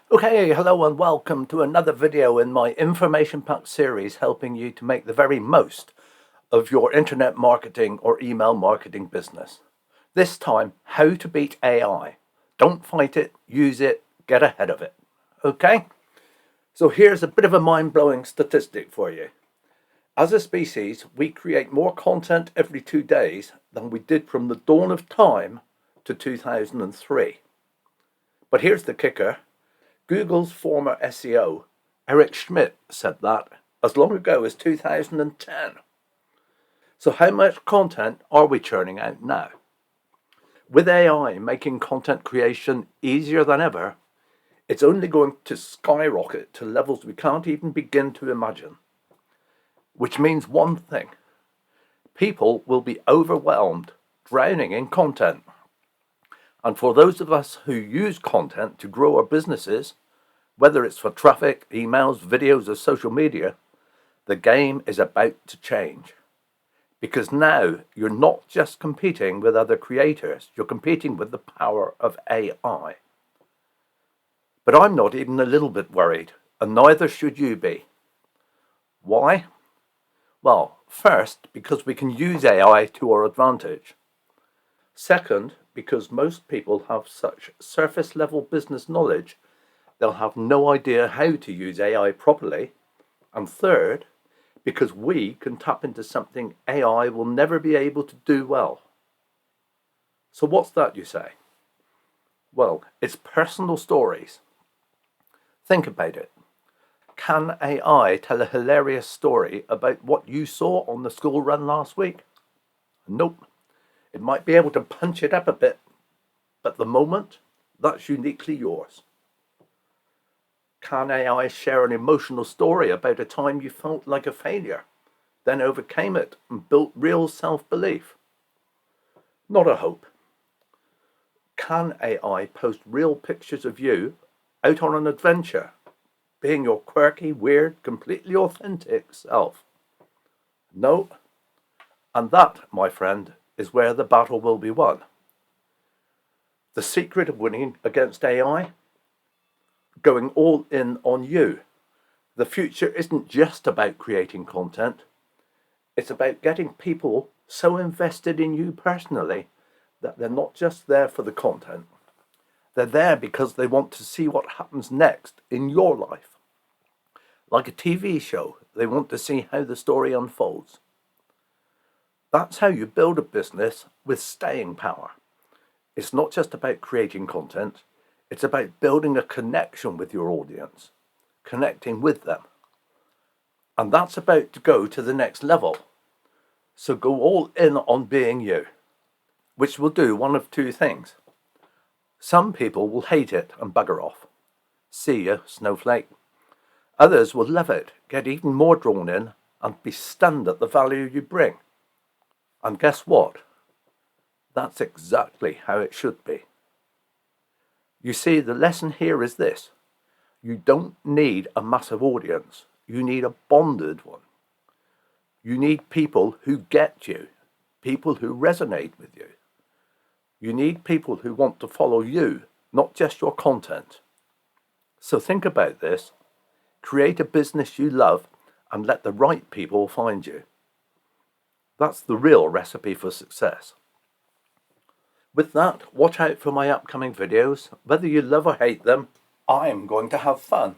Okay, hello and welcome to another video in my information pack series helping you to make the very most of your internet marketing or email marketing business. This time, how to beat AI. Don't fight it, use it, get ahead of it. Okay? So here's a bit of a mind-blowing statistic for you. As a species, we create more content every 2 days than we did from the dawn of time to 2003. But here's the kicker. Google's former SEO, Schmidt, said that as long ago as 2010. So how much content are we churning out now? With AI making content creation easier than ever, it's only going to skyrocket to levels we can't even begin to imagine. Which means one thing. People will be overwhelmed, drowning in content. And for those of us who use content to grow our businesses, whether it's for traffic, emails, videos, or social media, the game is about to change. Because now you're not just competing with other creators, you're competing with the power of AI. But I'm not even a little bit worried, and neither should you be. Why? Well, first, because we can use AI to our advantage. Second, because most people have such surface level business knowledge, they'll have no idea how to use AI properly. And third, because we can tap into something AI will never be able to do well. So what's that, you say? Well, it's personal stories. Think about it. Can AI tell a hilarious story about what you saw on the school run last week? Nope. It might be able to punch it up a bit, but the moment, that's uniquely yours. Can AI share an emotional story about a time you felt like a failure, then overcame it and built real self-belief? Not a hope. Can AI post real pictures of you out on an adventure, being your quirky, weird, completely authentic self? No. And that, my friend, is where the battle will be won. The secret of winning against AI? Going all in on you. The future isn't just about creating content. It's about getting people so invested in you personally that they're not just there for the content. They're there because they want to see what happens next in your life. Like a TV show, they want to see how the story unfolds. That's how you build a business with staying power. It's not just about creating content, it's about building a connection with your audience, connecting with them. And that's about to go to the next level. So go all in on being you, which will do one of two things. Some people will hate it and bugger off. See ya, snowflake. Others will love it, get even more drawn in, and be stunned at the value you bring. And guess what? That's exactly how it should be. You see, the lesson here is this. You don't need a massive audience. You need a bonded one. You need people who get you, people who resonate with you. You need people who want to follow you, not just your content. So think about this. Create a business you love and let the right people find you. That's the real recipe for success. With that, watch out for my upcoming videos. Whether you love or hate them, I'm going to have fun.